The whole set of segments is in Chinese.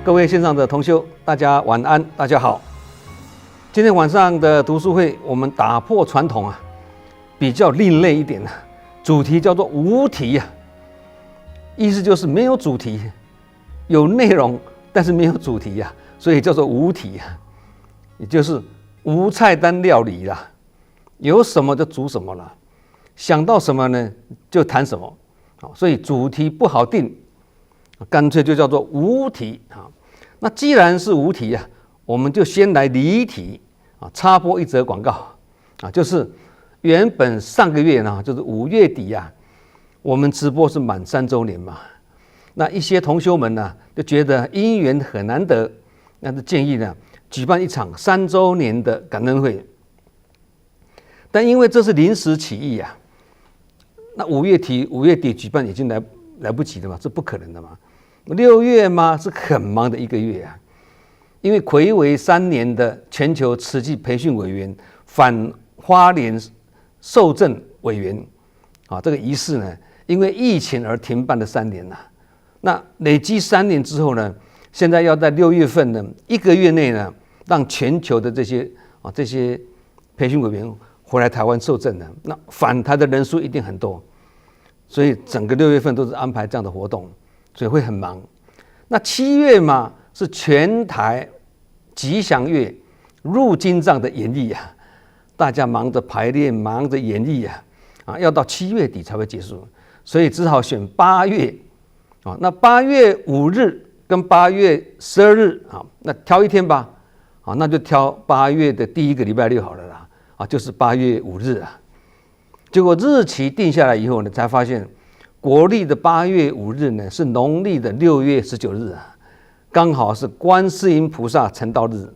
各位线上的同修，大家晚安，大家好。今天晚上的读书会，我们打破传统啊，比较另类一点啊，主题叫做无题啊，意思就是没有主题，有内容，但是没有主题啊，所以叫做无题啊，也就是无菜单料理啦，有什么就煮什么啦，想到什么呢就谈什么，所以主题不好定，干脆就叫做无题啊。那既然是无题啊，我们就先来离题啊，插播一则广告啊，就是原本上个月呢，就是5月底啊，我们直播是满3周年嘛。那一些同修们呢，就觉得因缘很难得，那就建议呢举办一场3周年的感恩会。但因为这是临时起意啊，那5月底举办已经来不及了嘛，这不可能的嘛。6月嘛是很忙的一个月啊，因为睽违3年的全球慈济培训委员返花莲受证委员啊，这个仪式呢，因为疫情而停办了3年了。那累积3年之后呢，现在要在6月份呢1个月内呢，让全球的这些培训委员回来台湾受证的，那返台的人数一定很多，所以整个6月份都是安排这样的活动。所以会很忙。那7月嘛，是全台吉祥月入经藏的演绎啊，大家忙着排练，忙着演绎啊，要到7月底才会结束，所以只好选8月啊。那8月5日跟8月12日啊，那挑一天吧，啊，那就挑8月的第1个礼拜六好了啦，啊，就是8月5日啊。结果日期定下来以后呢，才发现。国历的8月5日呢，是农历的6月19日啊，刚好是观世音菩萨成道日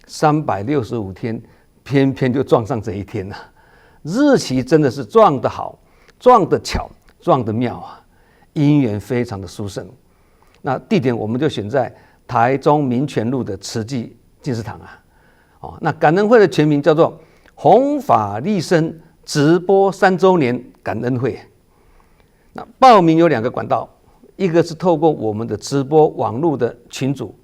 ，365天，偏偏就撞上这一天了。日期真的是撞得好，撞得巧，撞得妙啊，因缘非常的殊胜。那地点我们就选在台中民权路的慈济净思堂啊。哦，那感恩会的全名叫做弘法利生直播3周年感恩会。那报名有2个管道，一个是透过我们的直播网络的群组，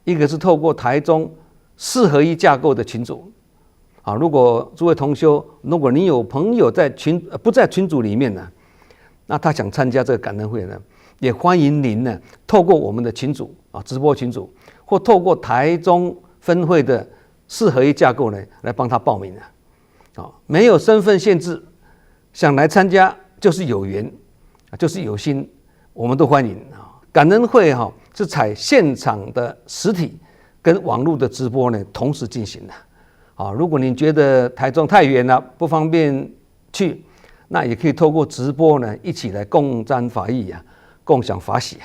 一个是透过台中4合1架构的群组。啊，如果诸位同修，如果你有朋友在不在群组里面呢，那他想参加这个感恩会呢，也欢迎您呢透过我们的群组啊，直播群组，或透过台中分会的4合1架构呢来帮他报名啊，没有身份限制，想来参加就是有缘。就是有心，我们都欢迎啊！感恩会是采现场的实体跟网络的直播呢同时进行的啊。如果您觉得台中太远了，不方便去，那也可以透过直播呢一起来共沾法益啊，共享法喜啊。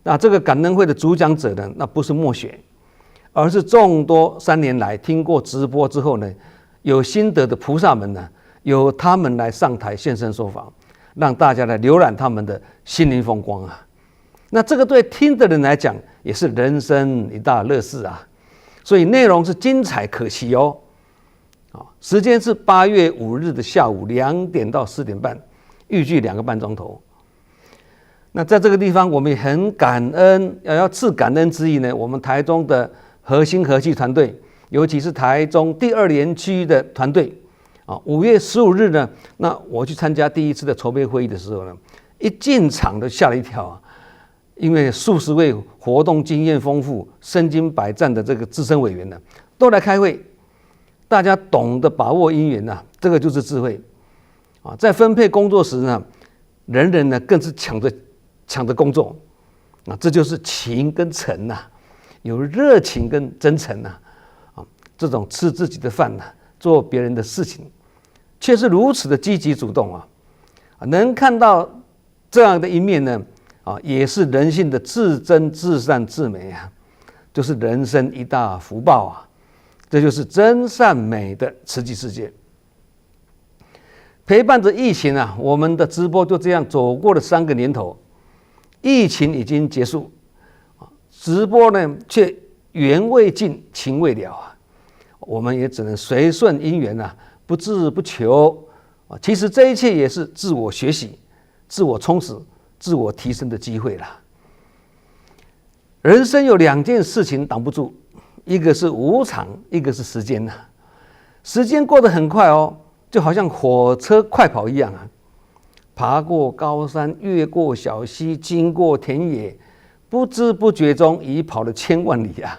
那这个感恩会的主讲者呢，那不是默选，而是众多3年来听过直播之后呢，有心得的菩萨们呢，由他们来上台现身说法。让大家来浏览他们的心灵风光啊，那这个对听的人来讲也是人生一大乐事啊，所以内容是精彩可期哦。时间是8月5日的下午2点到4点半，预计2个半钟头。那在这个地方，我们也很感恩，要致感恩之意呢，我们台中的和心和气团队，尤其是台中第2联区的团队。5月15日呢，那我去参加第1次的筹备会议的时候呢，一进场都吓了一跳啊，因为数十位活动经验丰富、身经百战的这个资深委员呢，都来开会，大家懂得把握因缘呐，这个就是智慧啊。在分配工作时呢，人人呢更是抢着工作啊，这就是情跟诚呐，有热情跟真诚呐啊，这种吃自己的饭呐，做别人的事情。却是如此的积极主动啊！能看到这样的一面呢，啊，也是人性的至真、至善、至美啊，就是人生一大福报啊！这就是真善美的慈济世界。陪伴着疫情啊，我们的直播就这样走过了3个年头，疫情已经结束，直播呢却缘未尽，情未了啊！我们也只能随顺因缘啊。不志不求啊，其实这一切也是自我学习、自我充实、自我提升的机会啦。人生有2件事情挡不住，一个是无常，一个是时间。时间过得很快哦，就好像火车快跑一样啊，爬过高山，越过小溪，经过田野，不知不觉中已跑了1000万里啊！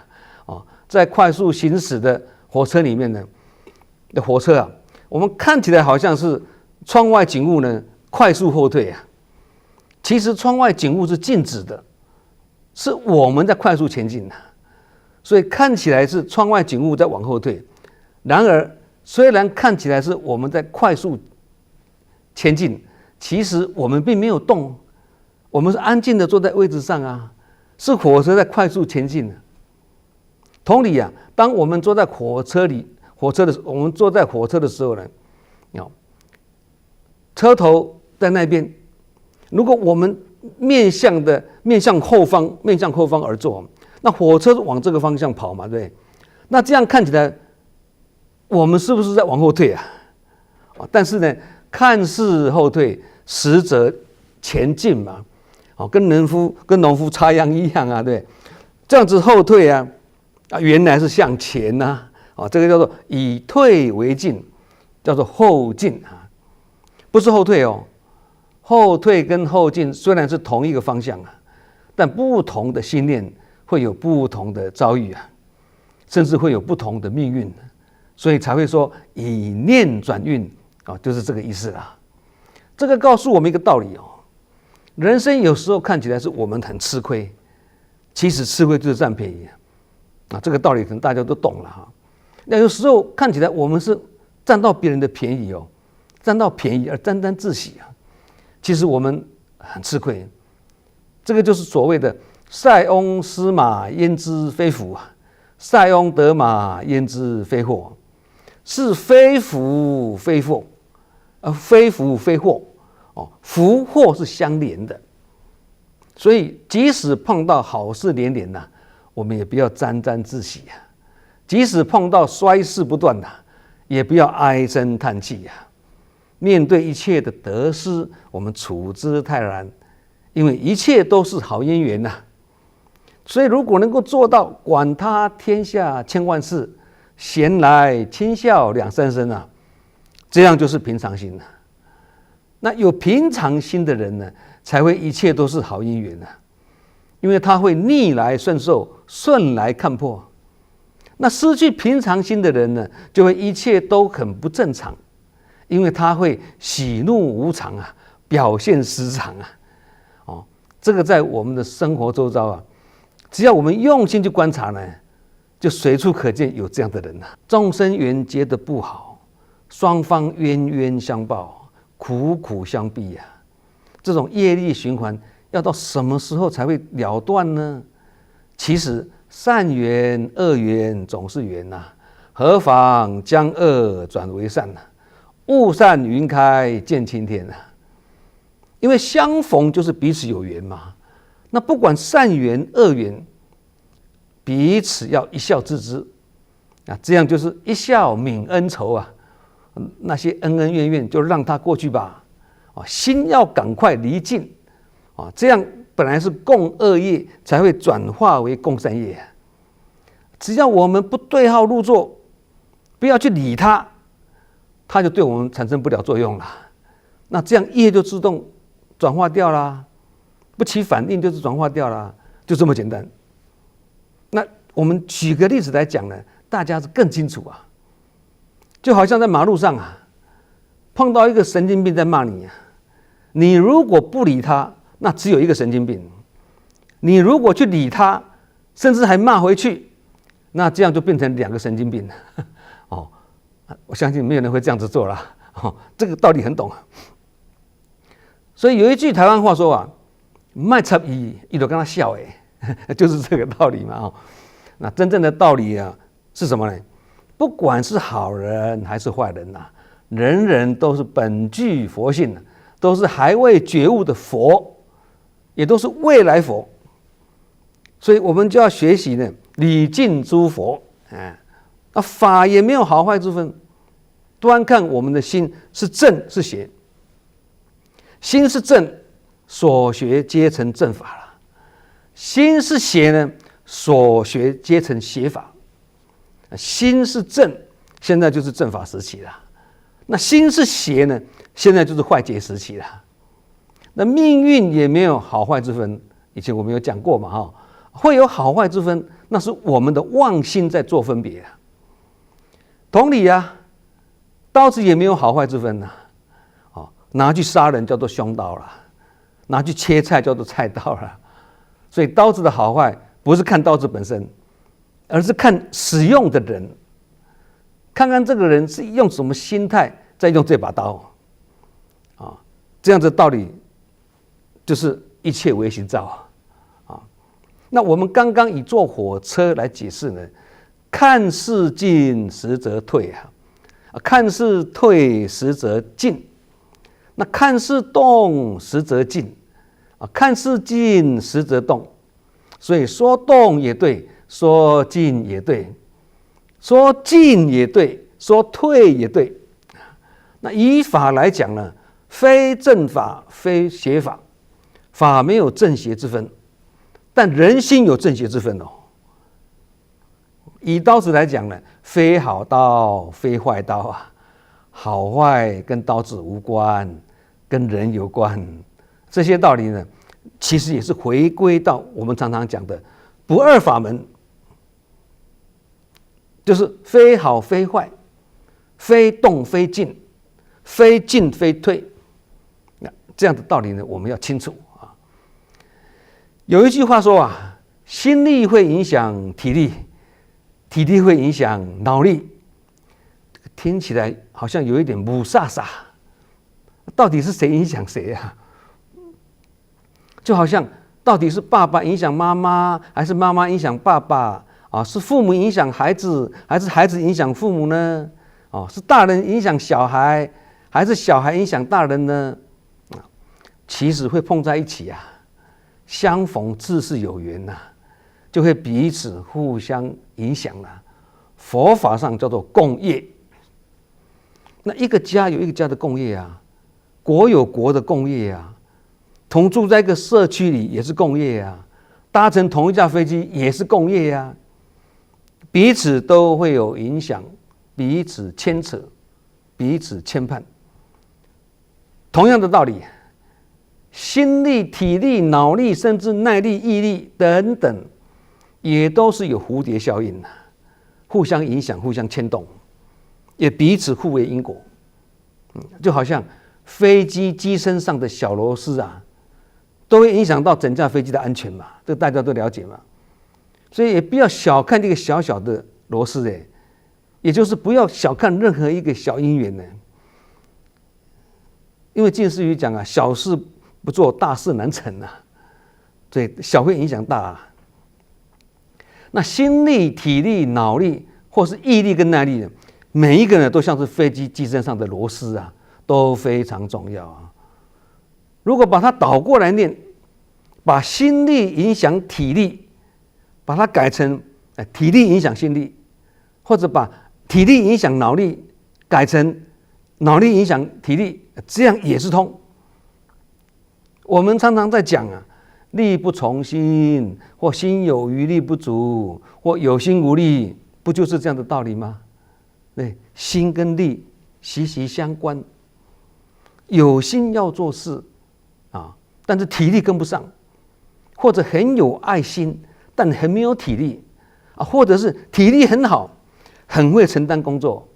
在快速行驶的火车里面呢，火车啊，我们看起来好像是窗外景物呢快速后退啊，其实窗外景物是静止的，是我们在快速前进啊，所以看起来是窗外景物在往后退，然而虽然看起来是我们在快速前进，其实我们并没有动，我们是安静的坐在位置上啊，是火车在快速前进。同理啊，当我们坐在火车的时候呢，车头在那边，如果我们面向后方而坐，那火车往这个方向跑嘛，对不对？那这样看起来，我们是不是在往后退啊？但是呢，看似后退，实则前进嘛。跟农夫插秧一样啊，对，这样子后退啊，原来是向前呐，这个叫做以退为进，叫做后进啊，不是后退哦。后退跟后进虽然是同一个方向啊，但不同的心念会有不同的遭遇啊，甚至会有不同的命运，所以才会说以念转运就是这个意思啦。这个告诉我们一个道理哦，人生有时候看起来是我们很吃亏，其实吃亏就是占便宜啊，这个道理可能大家都懂了哈。那有时候看起来我们是占到别人的便宜哦，占到便宜而沾沾自喜啊，其实我们很吃亏。这个就是所谓的塞翁失马焉知非福啊，塞翁得马焉知非祸，是非福非祸，非福非祸福祸是相连的。所以即使碰到好事连连呐，我们也不要沾沾自喜啊；即使碰到衰事不断呐，也不要唉声叹气呀。面对一切的得失，我们处之泰然，因为一切都是好因缘呐。所以如果能够做到管他天下千万事，闲来轻笑两三声啊，这样就是平常心了。那有平常心的人呢，才会一切都是好因缘啊，因为他会逆来顺受，顺来看破。那失去平常心的人呢，就会一切都很不正常，因为他会喜怒无常啊，表现失常啊。这个在我们的生活周遭啊，只要我们用心去观察呢，就随处可见有这样的人啊。众生缘结得不好，双方冤冤相报，苦苦相逼啊。这种业力循环要到什么时候才会了断呢？其实善缘恶缘总是缘呐，何妨将恶转为善呐？物散云开见青天啊！因为相逢就是彼此有缘嘛。那不管善缘恶缘，彼此要一笑置之啊，这样就是一笑泯恩仇啊。那些恩恩怨怨就让它过去吧。心要赶快离境啊，这样本来是共恶业，才会转化为共善业。只要我们不对号入座，不要去理它，它就对我们产生不了作用了。那这样业就自动转化掉啦，不起反应就是转化掉啦，就这么简单。那我们举个例子来讲呢，大家是更清楚啊。就好像在马路上啊，碰到一个神经病在骂你啊，你如果不理他，那只有一个神经病；你如果去理他，甚至还骂回去，那这样就变成2个神经病了。我相信没有人会这样子做啦。这个道理很懂啊。所以有一句台湾话说啊，卖插伊就跟他笑就是这个道理嘛。那真正的道理啊是什么呢？不管是好人还是坏人呐，人人都是本具佛性，都是还未觉悟的佛，也都是未来佛。所以我们就要学习呢，礼敬诸佛。法也没有好坏之分，端看我们的心是正是邪。心是正，所学皆成正法了。心是邪呢，所学皆成邪法。心是正，现在就是正法时期了。那心是邪呢，现在就是坏劫时期了。那命运也没有好坏之分，以前我们有讲过嘛，哈，会有好坏之分，那是我们的妄心在做分别啊。同理啊，刀子也没有好坏之分呐，拿去杀人叫做凶刀了，拿去切菜叫做菜刀了。所以刀子的好坏不是看刀子本身，而是看使用的人，看看这个人是用什么心态在用这把刀啊。这样的道理就是一切唯心造啊。那我们刚刚以坐火车来解释呢，看似进实则退啊，看似退实则进，那看似动实则进啊，看似进实则动。所以说动也对，说进也对，说进也对，说退也对。那以法来讲呢，非正法，非邪法，法没有正邪之分，但人心有正邪之分哦。以刀子来讲呢，非好刀，非坏刀啊，好坏跟刀子无关，跟人有关。这些道理呢，其实也是回归到我们常常讲的不二法门，就是非好非坏，非动非静，非进非退。那这样的道理呢，我们要清楚啊。有一句话说啊，心力会影响体力，体力会影响脑力。听起来好像有一点母煞煞，到底是谁影响谁啊？就好像到底是爸爸影响妈妈，还是妈妈影响爸爸啊？是父母影响孩子，还是孩子影响父母呢？是大人影响小孩，还是小孩影响大人呢？其实会碰在一起啊，相逢自是有缘呐，就会彼此互相影响了。佛法上叫做共业。那一个家有一个家的共业啊，国有国的共业啊。同住在一个社区里也是共业啊，搭乘同一架飞机也是共业啊，彼此都会有影响，彼此牵扯，彼此牵绊。同样的道理，心力、体力、脑力，甚至耐力、毅力等等，也都是有蝴蝶效应的，互相影响、互相牵动，也彼此互为因果。就好像飞机机身上的小螺丝啊，都会影响到整架飞机的安全嘛，这个大家都了解嘛。所以也不要小看这个小小的螺丝也就是不要小看任何一个小因缘因为近似语讲啊，小事不做，大事难成啊，所以小会影响大啊。那心力、体力、脑力，或是毅力跟耐力，每一个人都像是飞机机身上的螺丝啊，都非常重要啊。如果把它倒过来念，把心力影响体力，把它改成体力影响心力，或者把体力影响脑力改成脑力影响体力，这样也是通。我们常常在讲啊，力不从心，或心有余力不足，或有心无力，不就是这样的道理吗？对，心跟力息息相关。有心要做事但是体力跟不上，或者很有爱心，但很没有体力或者是体力很好，很会承担工作，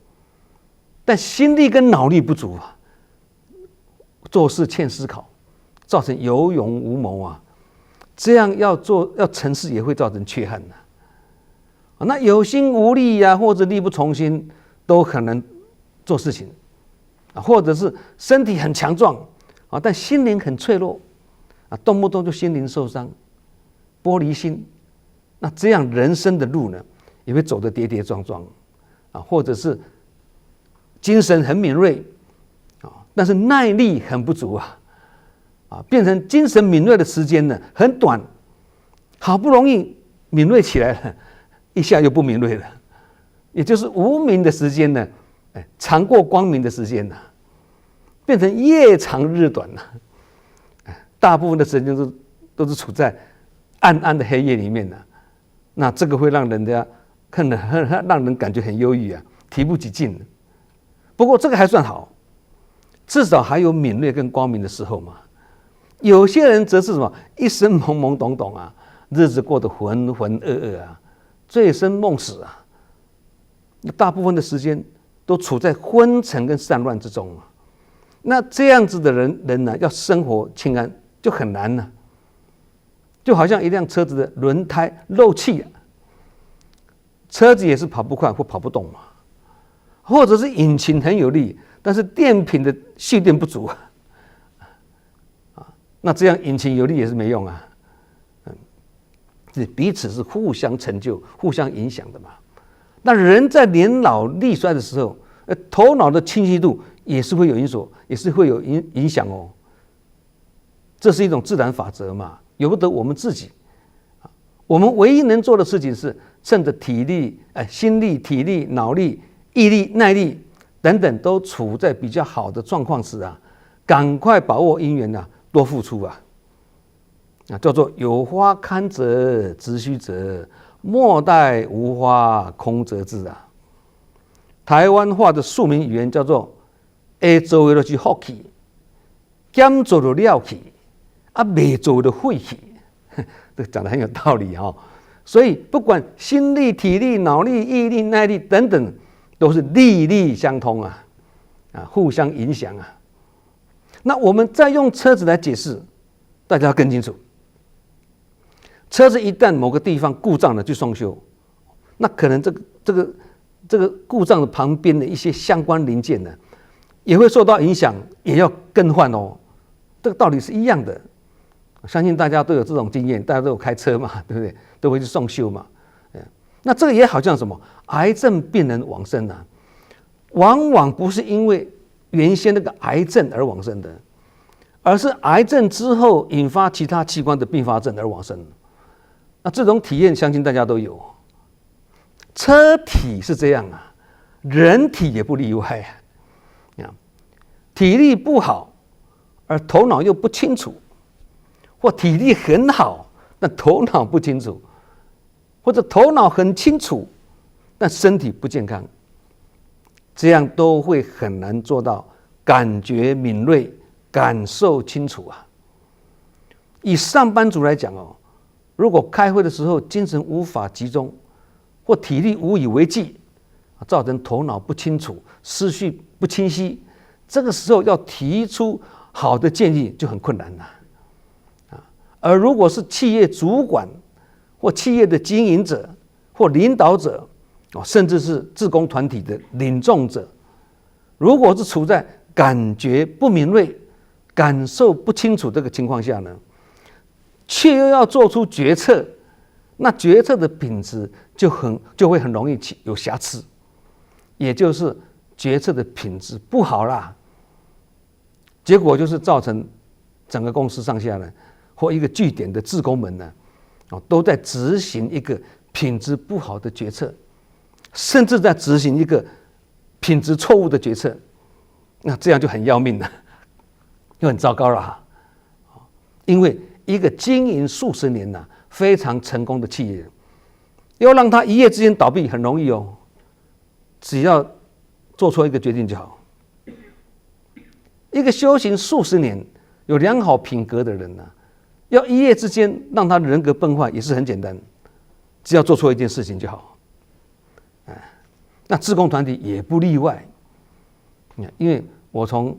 但心力跟脑力不足做事欠思考，造成有勇无谋这样要成事也会造成缺憾那有心无力或者力不从心，都可能做事情或者是身体很强壮但心灵很脆弱动不动就心灵受伤，玻璃心。那这样人生的路呢，也会走得跌跌撞撞或者是精神很敏锐但是耐力很不足变成精神敏锐的时间呢很短，好不容易敏锐起来了，一下又不敏锐了，也就是无明的时间呢长过光明的时间变成夜长日短大部分的时间都是处在暗暗的黑夜里面呢，那这个会让人家让人感觉很忧郁啊，提不起劲。不过这个还算好，至少还有敏锐跟光明的时候嘛。有些人则是什么，一生懵懵懂懂啊，日子过得浑浑噩噩啊，醉生梦死啊，大部分的时间都处在昏沉跟散乱之中啊。那这样子的人呢，要生活清安就很难了。就好像一辆车子的轮胎漏气啊，车子也是跑不快或跑不动嘛，或者是引擎很有力，但是电瓶的蓄电不足啊，那这样引擎有力也是没用啊。彼此是互相成就、互相影响的嘛。那人在年老力衰的时候，头脑的清晰度也是会有影响哦。这是一种自然法则嘛，由不得我们自己。我们唯一能做的事情是，趁着体力、心力、体力、脑力、毅力、耐力等等都处在比较好的状况时啊，赶快把握因缘啊，多付出啊。叫做有花堪折直须折，莫待无花空折枝啊。台湾话的庶民语言叫做会做的就是福气，减做就了去，没做就废去。这讲得很有道理哈。所以不管心力、体力、脑力、毅力、耐力等等，都是力力相通啊，互相影响啊。那我们再用车子来解释，大家要更清楚。车子一旦某个地方故障了，去送修，那可能这个故障的旁边的一些相关零件呢，也会受到影响，也要更换哦。这个道理是一样的，相信大家都有这种经验，大家都有开车嘛，对不对？都会去送修嘛。那这个也好像什么癌症病人往生啊，往往不是因为原先那个癌症而往生的，而是癌症之后引发其他器官的并发症而往生。那这种体验相信大家都有。车体是这样啊，人体也不例外啊。体力不好而头脑又不清楚，或体力很好但头脑不清楚，或者头脑很清楚但身体不健康，这样都会很难做到感觉敏锐、感受清楚啊。以上班族来讲哦，如果开会的时候精神无法集中，或体力无以为继，造成头脑不清楚、思绪不清晰，这个时候要提出好的建议就很困难了。而如果是企业主管或企业的经营者或领导者，甚至是志工团体的领众者，如果是处在感觉不敏锐、感受不清楚这个情况下呢，却又要做出决策，那决策的品质就会很容易有瑕疵，也就是决策的品质不好啦。结果就是造成整个公司上下呢，或一个据点的志工们呢，都在执行一个品质不好的决策，甚至在执行一个品质错误的决策，那这样就很要命了，就很糟糕了哈。因为一个经营数十年呐，非常成功的企业，要让它一夜之间倒闭很容易哦，只要做错一个决定就好。一个修行数十年、有良好品格的人呢，要一夜之间让他人格崩坏也是很简单，只要做错一件事情就好。那志工团体也不例外，因为我从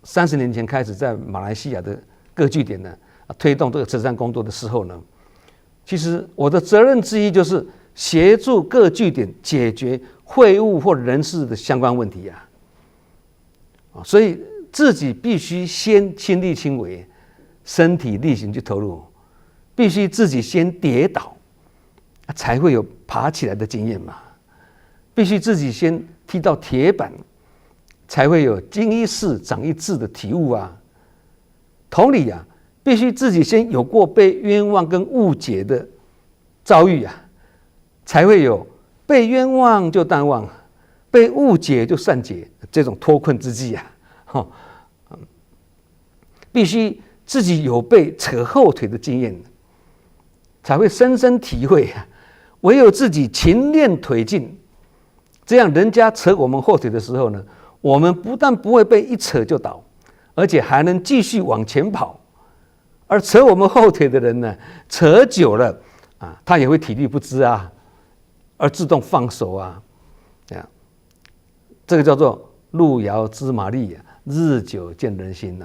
30年前开始在马来西亚的各据点呢，推动这个慈善工作的时候呢，其实我的责任之一就是协助各据点解决会务或人事的相关问题啊。所以自己必须先亲力亲为，身体力行去投入，必须自己先跌倒，才会有爬起来的经验嘛。必须自己先踢到铁板，才会有经一事长一智的体悟啊。同理啊，必须自己先有过被冤枉跟误解的遭遇啊，才会有被冤枉就淡忘，被误解就善解这种脱困之计啊。必须自己有被扯后腿的经验，才会深深体会唯有自己勤练腿进，这样人家扯我们后腿的时候呢，我们不但不会被一扯就倒，而且还能继续往前跑。而扯我们后腿的人呢，扯久了他也会体力不支啊，而自动放手啊，这个叫做路遥知马力日久见人心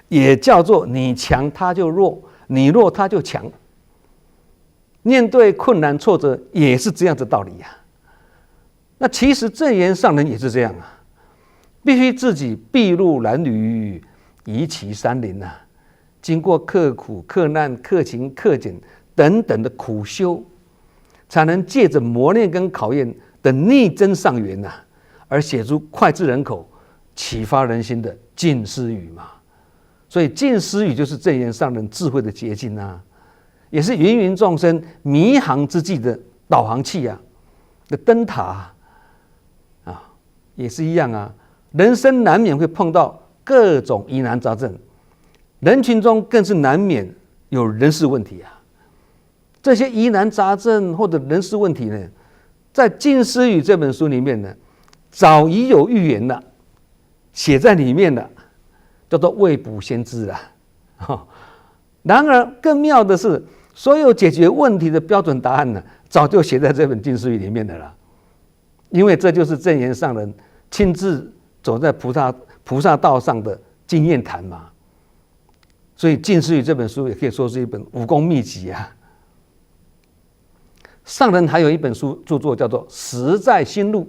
也叫做你强他就弱，你弱他就强。面对困难挫折也是这样的道理那其实正言上人也是这样必须自己筚路蓝缕，移其山林经过刻苦、克难、克勤、克俭等等的苦修，才能借着磨练跟考验的逆增上缘而写出脍炙人口、启发人心的静思语嘛。所以静思语就是正言上人智慧的结晶也是芸芸众生迷航之际的导航器的灯塔也是一样人生难免会碰到各种疑难杂症，人群中更是难免有人事问题这些疑难杂症或者人事问题呢，在《静思语》这本书里面呢，早已有预言了，写在里面了，叫做未卜先知然而更妙的是，所有解决问题的标准答案呢，早就写在这本《静思语》里面的了。因为这就是正言上人亲自走在菩萨道上的经验谈嘛。所以《静思语》这本书也可以说是一本武功秘籍上人还有一本书著作叫做《实在心路》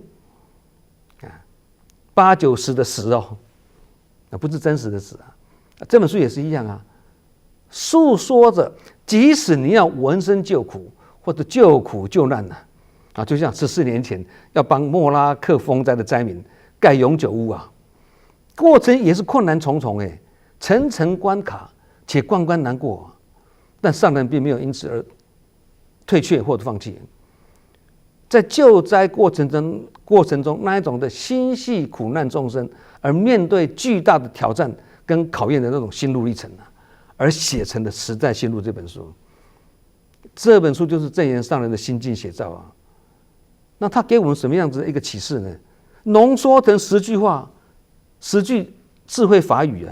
8、9、10的10不是真实的10这本书也是一样诉说着即使你要闻声救苦或者救苦救难就像14年前要帮莫拉克风灾的灾民盖永久屋过程也是困难重重层层关卡且关关难过但上人并没有因此而退却或者放弃。在救灾过程中那一种的心系苦难众生，而面对巨大的挑战跟考验的那种心路历程而写成的《实在心路》这本书。这本书就是正言上人的心境写照那他给我们什么样子的一个启示呢？浓缩成10句话，10句智慧法语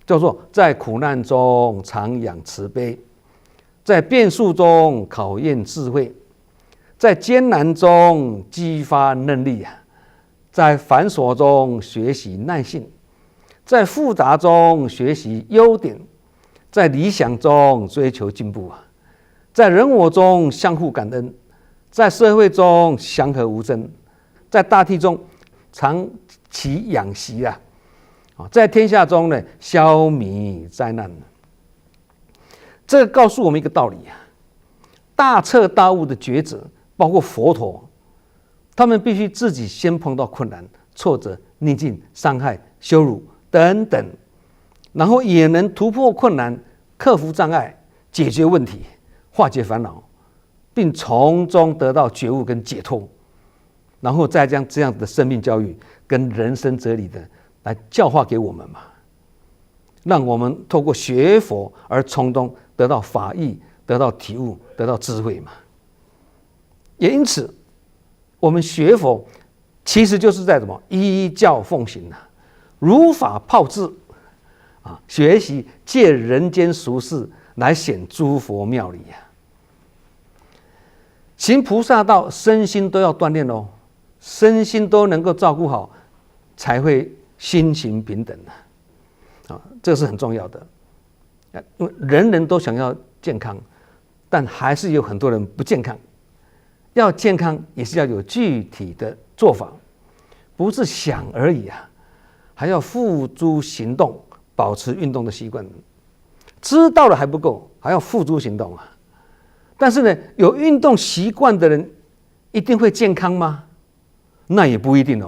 叫做在苦难中常养慈悲，在变数中考验智慧，在艰难中激发能力在繁琐中学习耐性，在复杂中学习优点，在理想中追求进步在人我中相互感恩，在社会中祥和无争，在大地中长期养息在天下中呢消弭灾难。这个告诉我们一个道理大彻大悟的觉者，包括佛陀，他们必须自己先碰到困难、挫折、逆境、伤害、羞辱等等，然后也能突破困难、克服障碍、解决问题、化解烦恼，并从中得到觉悟跟解脱，然后再将这样的生命教育跟人生哲理的来教化给我们嘛，让我们透过学佛而从中得到法益，得到体悟，得到智慧嘛。也因此，我们学佛其实就是在什么依教奉行如法炮制学习借人间俗事来显诸佛妙理行菩萨道，身心都要锻炼身心都能够照顾好，才会心行平等这是很重要的。因为人人都想要健康，但还是有很多人不健康。要健康也是要有具体的做法，不是想而已还要付诸行动，保持运动的习惯。知道了还不够，还要付诸行动但是呢，有运动习惯的人一定会健康吗？那也不一定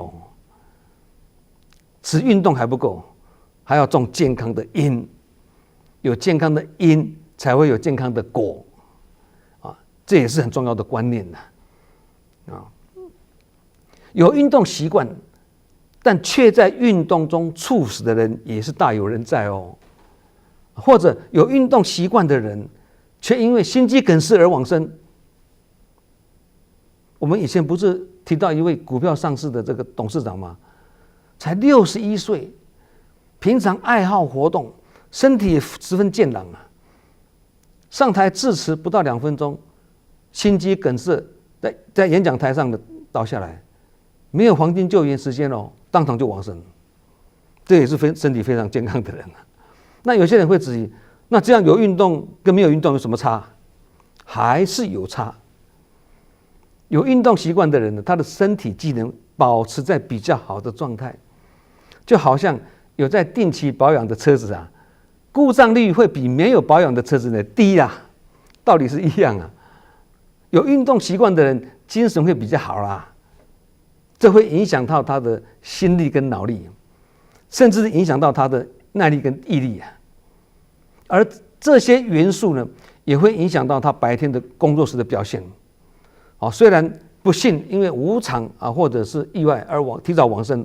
只运动还不够，还要种健康的因，有健康的因才会有健康的果这也是很重要的观念有运动习惯但却在运动中猝死的人也是大有人在或者有运动习惯的人却因为心肌梗塞而往生。我们以前不是提到一位股票上市的这个董事长吗？才61岁，平常爱好活动，身体也十分健朗啊。上台致辞不到2分钟，心肌梗塞在演讲台上的倒下来，没有黄金救援时间哦，当场就往生。这也是身体非常健康的人啊。那有些人会质疑，那这样有运动跟没有运动有什么差？还是有差。有运动习惯的人呢，他的身体机能保持在比较好的状态，就好像有在定期保养的车子啊，故障率会比没有保养的车子呢低啊，道理是一样啊。有运动习惯的人精神会比较好啦，这会影响到他的心力跟脑力，甚至影响到他的耐力跟毅力啊。而这些元素呢，也会影响到他白天的工作时的表现。虽然不幸因为无常啊，或者是意外而提早往生，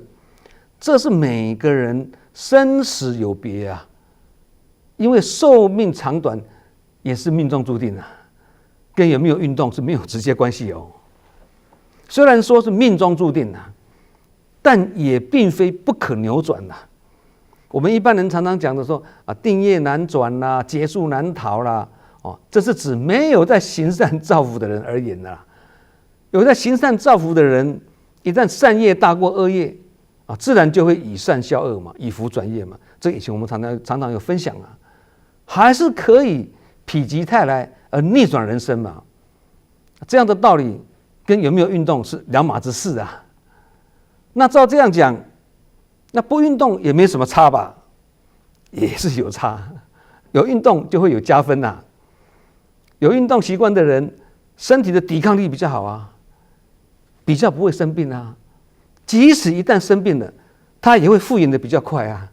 这是每个人生死有别啊。因为寿命长短也是命中注定啊，跟有没有运动是没有直接关系哦。虽然说是命中注定啊，但也并非不可扭转啊。我们一般人常常讲的说啊，定业难转啦，劫数难逃啦，这是指没有在行善造福的人而言的。有在行善造福的人，一旦善业大过恶业啊，自然就会以善消恶嘛，以福转业嘛。这以前我们常常有分享啊，还是可以否极泰来而逆转人生嘛。这样的道理跟有没有运动是两码子事啊。那照这样讲，那不运动也没什么差吧？也是有差。有运动就会有加分啊。有运动习惯的人，身体的抵抗力比较好啊，比较不会生病啊。即使一旦生病了，他也会复原的比较快啊。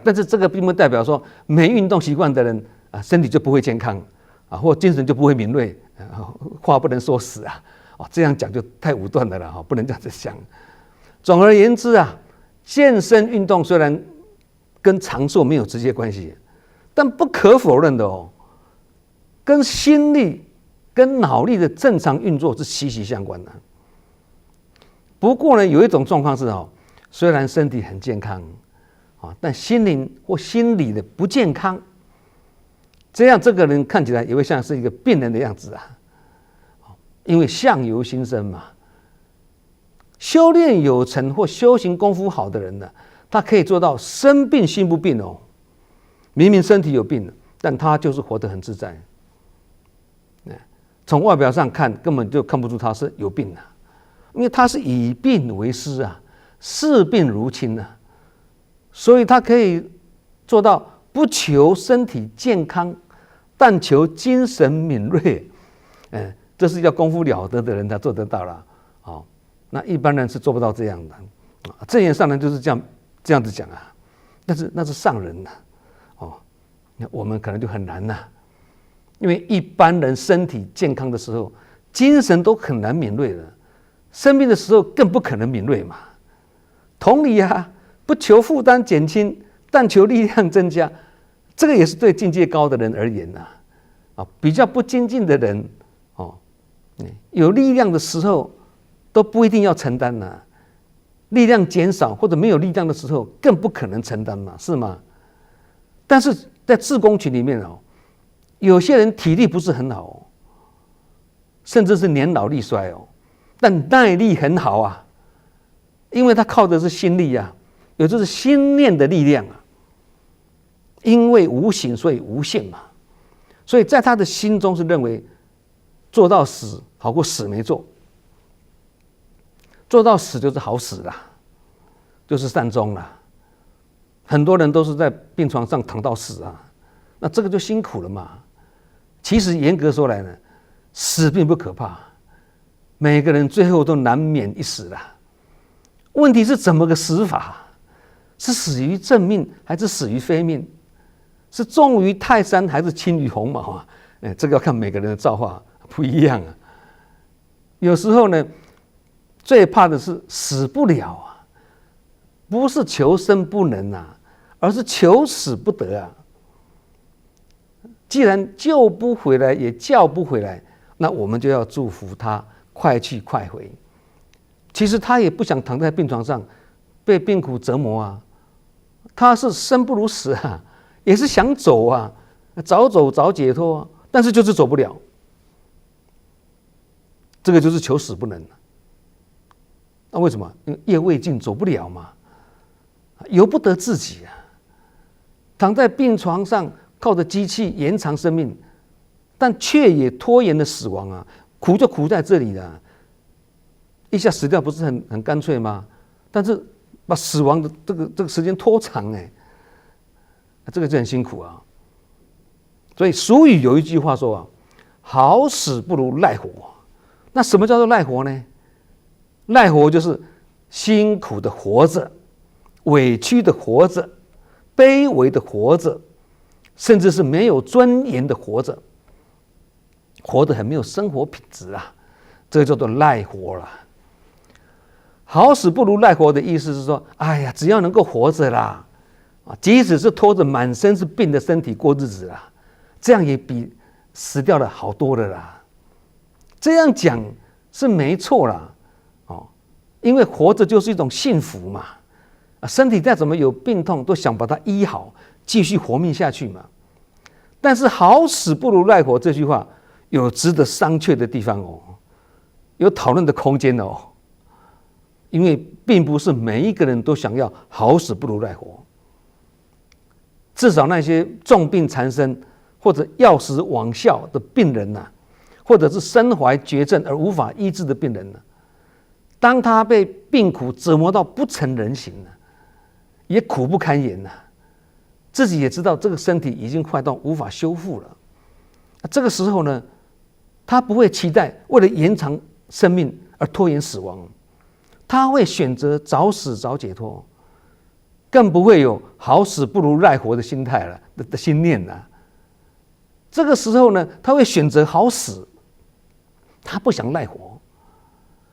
但是这个并不代表说没运动习惯的人啊，身体就不会健康啊，或精神就不会敏锐，话不能说死啊。这样讲就太武断的了，不能这样子讲。总而言之啊，健身运动虽然跟长寿没有直接关系，但不可否认的跟心力跟脑力的正常运作是息息相关的。不过呢，有一种状况是虽然身体很健康但心灵或心理的不健康，这样这个人看起来也会像是一个病人的样子啊。因为相由心生嘛，修炼有成或修行功夫好的人呢，他可以做到生病心不病明明身体有病，但他就是活得很自在。从外表上看，根本就看不出他是有病的，因为他是以病为师啊，视病如亲啊，所以他可以做到不求身体健康，但求精神敏锐。这是要功夫了得的人才做得到了。那一般人是做不到这样的。正言上人就是这样子讲啊，但是那是上人呐。我们可能就很难呐。因为一般人身体健康的时候，精神都很难敏锐了，生病的时候更不可能敏锐嘛。同理啊，不求负担减轻，但求力量增加，这个也是对境界高的人而言呐。比较不精进的人，有力量的时候都不一定要承担呐，力量减少或者没有力量的时候更不可能承担嘛，是吗？但是在志工群里面有些人体力不是很好甚至是年老力衰但耐力很好啊，因为他靠的是心力啊，也就是心念的力量啊。因为无形所以无限嘛，所以在他的心中是认为做到死好过死没做，做到死就是好死啦，就是善终啦。很多人都是在病床上躺到死啊，那这个就辛苦了嘛。其实严格说来呢，死并不可怕，每个人最后都难免一死啦。问题是怎么个死法？是死于正命还是死于非命？是重于泰山还是轻于鸿毛啊？这个要看每个人的造化不一样啊。有时候呢，最怕的是死不了啊，不是求生不能啊，而是求死不得啊。既然救不回来，也叫不回来，那我们就要祝福他快去快回。其实他也不想躺在病床上被病苦折磨啊，他是生不如死啊，也是想走啊，早走早解脱啊，但是就是走不了。这个就是求死不能。那为什么？因为业未尽，走不了嘛，由不得自己啊。躺在病床上，靠着机器延长生命，但却也拖延了死亡啊！苦就苦在这里了，一下死掉不是很干脆吗？但是把死亡的这个时间拖长，这个就很辛苦啊。所以俗语有一句话说啊，好死不如赖活。那什么叫做赖活呢？赖活就是辛苦的活着，委屈的活着，卑微的活着，甚至是没有尊严的活着，活得很没有生活品质啊，这个叫做赖活了。好死不如赖活的意思是说，哎呀，只要能够活着啦，即使是拖着满身是病的身体过日子啦，这样也比死掉了好多了啦。这样讲是没错啦，因为活着就是一种幸福嘛，身体再怎么有病痛，都想把它医好，继续活命下去嘛。但是好死不如赖活这句话有值得商榷的地方哦，有讨论的空间哦。因为并不是每一个人都想要好死不如赖活，至少那些重病缠身或者药石罔效的病人呐，或者是身怀绝症而无法医治的病人呢，当他被病苦折磨到不成人形了，也苦不堪言了，自己也知道这个身体已经坏到无法修复了。这个时候呢，他不会期待为了延长生命而拖延死亡，他会选择早死早解脱，更不会有好死不如赖活的心态了的心念了。这个时候呢，他会选择好死，他不想赖活，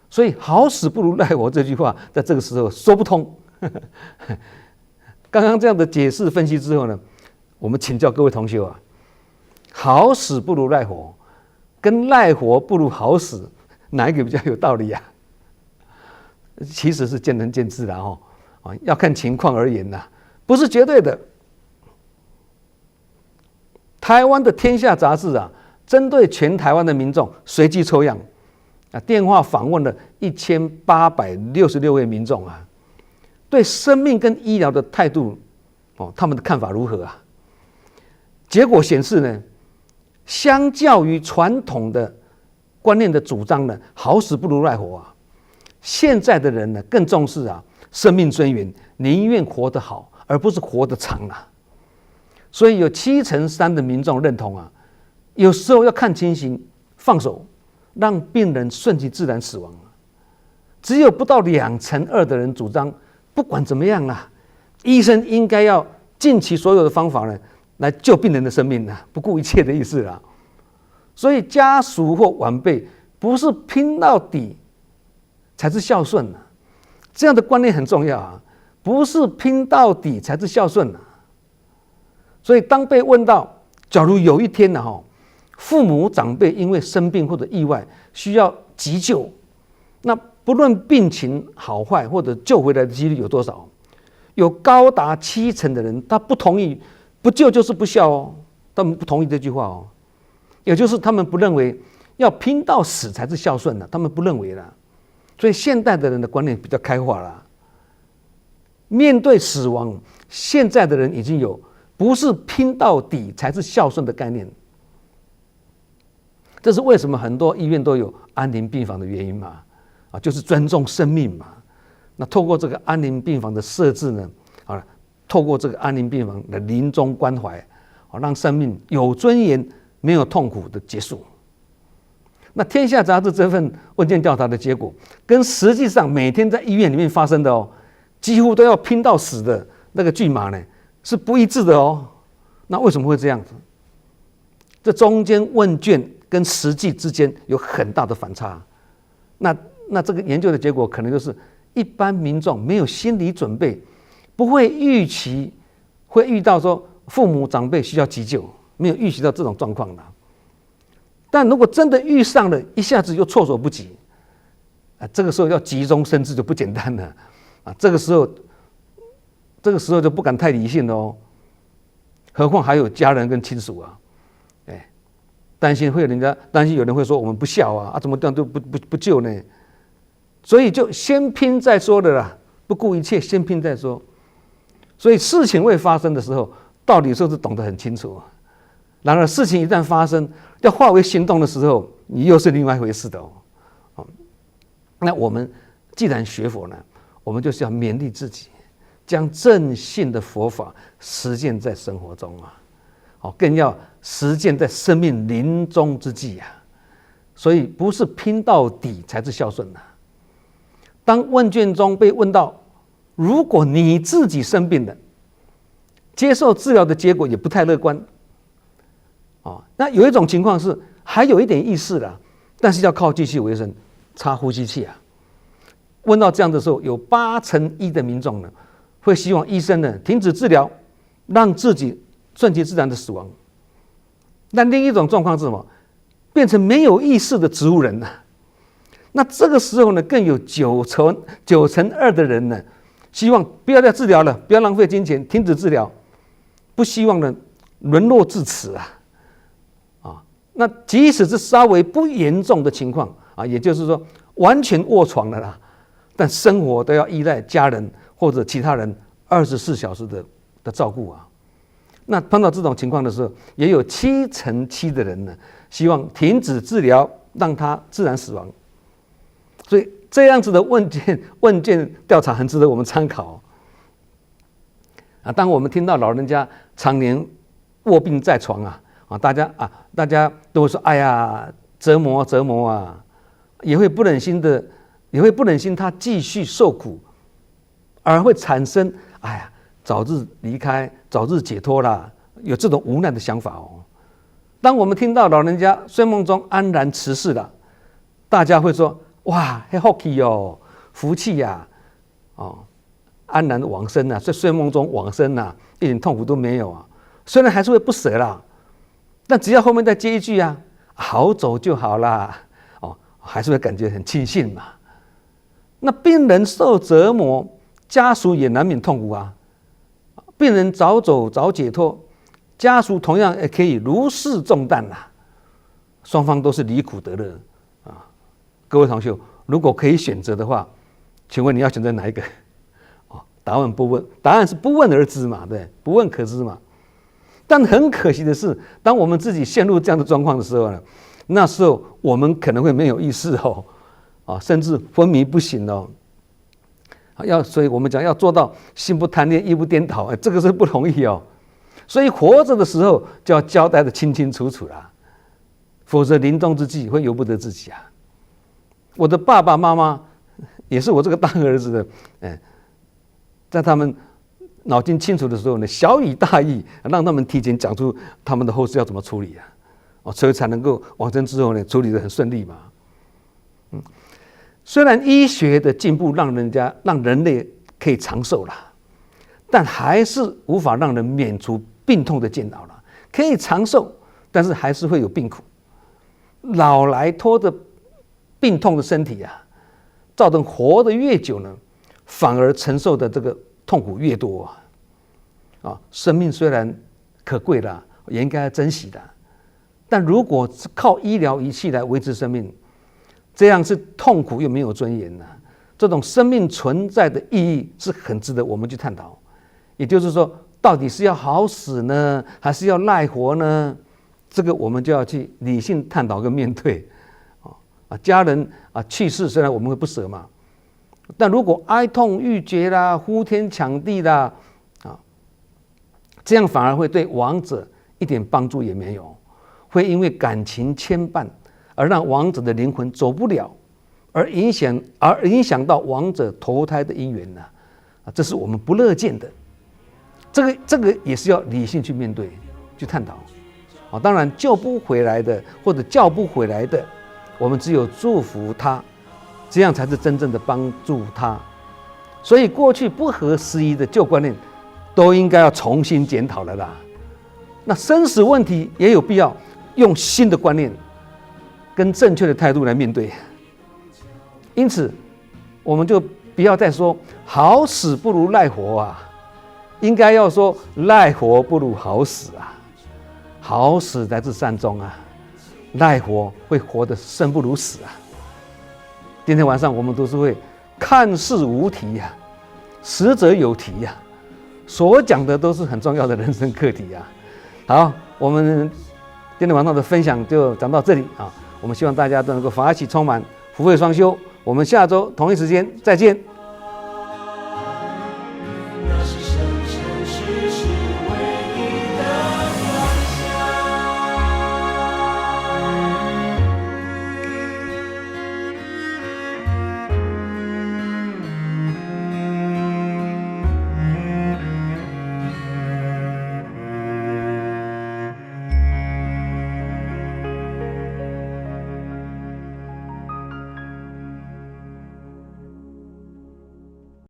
所以好死不如赖活这句话在这个时候说不通。刚刚这样的解释分析之后呢，我们请教各位同学啊，好死不如赖活跟赖活不如好死，哪一个比较有道理啊？其实是见仁见智啦，要看情况而言啦，不是绝对的。台湾的《天下》杂志啊，针对全台湾的民众随机抽样，电话访问了1866位民众啊，对生命跟医疗的态度，他们的看法如何啊？结果显示呢，相较于传统的观念的主张呢，好死不如赖活啊。现在的人呢，更重视生命尊严，宁愿活得好，而不是活得长啊。所以有73%的民众认同啊，有时候要看情形放手，让病人顺其自然死亡。只有不到2%的人主张，不管怎么样啦，医生应该要尽其所有的方法呢，来救病人的生命啊，不顾一切的意思啦。所以家属或晚辈不是拼到底才是孝顺啊，这样的观念很重要啊，不是拼到底才是孝顺啊。所以当被问到，假如有一天父母长辈因为生病或者意外需要急救，那不论病情好坏或者救回来的几率有多少，有高达70%的人他不同意，不救就是不孝哦，他们不同意这句话哦，也就是他们不认为要拼到死才是孝顺的，他们不认为啦。所以现代的人的观念比较开化啦，面对死亡，现在的人已经有不是拼到底才是孝顺的概念。这是为什么很多医院都有安宁病房的原因嘛，就是尊重生命嘛。那透过这个安宁病房的设置呢，透过这个安宁病房的临终关怀，让生命有尊严、没有痛苦的结束。那《天下》杂志这份问卷调查的结果，跟实际上每天在医院里面发生的几乎都要拼到死的那个剧码呢，是不一致的哦。那为什么会这样子？这中间问卷跟实际之间有很大的反差。那这个研究的结果可能就是一般民众没有心理准备，不会预期会遇到说父母长辈需要急救，没有预习到这种状况的。但如果真的遇上了，一下子又措手不及，这个时候要急中生智就不简单了这个时候就不敢太理性了哦。何况还有家人跟亲属啊，担心有人会说我们不孝怎么这样都不救呢？所以就先拼再说的啦，不顾一切，先拼再说。所以事情未发生的时候，道理是不是懂得很清楚？然而事情一旦发生，要化为行动的时候，你又是另外一回事的哦。那我们既然学佛呢，我们就是要勉励自己，将正信的佛法实践在生活中更要实践在生命临终之际所以不是拼到底才是孝顺当问卷中被问到，如果你自己生病了，接受治疗的结果也不太乐观那有一种情况是还有一点意识了，但是要靠继续为生，插呼吸器问到这样的时候，有1/8的民众呢会希望医生呢停止治疗，让自己顺其自然的死亡。那另一种状况是什么？变成没有意识的植物人那这个时候呢，更有9成2的人呢，希望不要再治疗了，不要浪费金钱，停止治疗，不希望呢沦落至此那即使是稍微不严重的情况也就是说完全卧床了啦，但生活都要依赖家人或者其他人24小时的照顾那碰到这种情况的时候，也有7成7的人呢，希望停止治疗，让他自然死亡。所以这样子的问卷调查很值得我们参考当我们听到老人家常年卧病在床大家都会说哎呀折磨也会不忍心他继续受苦，而会产生哎呀早日离开，早日解脱啦，有这种无奈的想法当我们听到老人家睡梦中安然辞世了，大家会说哇，很福气福气安然往生在睡梦中往生一点痛苦都没有虽然还是会不舍啦，但只要后面再接一句好走就好啦还是会感觉很庆幸嘛。那病人受折磨，家属也难免痛苦病人早走早解脱，家属同样也可以如释重担双方都是离苦得乐各位同学，如果可以选择的话，请问你要选择哪一个？答案是不问而知嘛，对，不问可知嘛。但很可惜的是，当我们自己陷入这样的状况的时候呢，那时候我们可能会没有意识甚至昏迷不醒所以我们讲要做到心不贪恋，意不颠倒，这个是不容易所以活着的时候就要交代的清清楚楚啦，否则临终之际会由不得自己我的爸爸妈妈也是我这个当儿子的，在他们脑筋清楚的时候呢，小以大义，让他们提前讲出他们的后事要怎么处理所以才能够往生之后呢，处理得很顺利嘛。虽然医学的进步让人类可以长寿了，但还是无法让人免除病痛的煎熬了。可以长寿，但是还是会有病苦。老来拖着病痛的身体造成活得越久呢，反而承受的这个痛苦越多生命虽然可贵啦，也应该珍惜的，但如果是靠医疗仪器来维持生命，这样是痛苦又没有尊严这种生命存在的意义是很值得我们去探讨。也就是说，到底是要好死呢，还是要赖活呢？这个我们就要去理性探讨跟面对家人去世，虽然我们会不舍嘛，但如果哀痛欲绝啦，呼天抢地啦这样反而会对亡者一点帮助也没有，会因为感情牵绊而让亡者的灵魂走不了，而影响到亡者投胎的因缘这是我们不乐见的。这个也是要理性去面对，去探讨当然救不回来的或者叫不回来的，我们只有祝福他，这样才是真正的帮助他。所以过去不合时宜的旧观念都应该要重新检讨了啦。那生死问题也有必要用新的观念跟正确的态度来面对。因此，我们就不要再说好死不如赖活啊，应该要说赖活不如好死啊。好死来自善终啊，赖活会活得生不如死啊。今天晚上我们读书会看似无题呀，实则有题呀，所讲的都是很重要的人生课题啊。好，我们今天晚上的分享就讲到这里啊。我们希望大家都能够法喜充满，福慧双修。我们下周同一时间再见。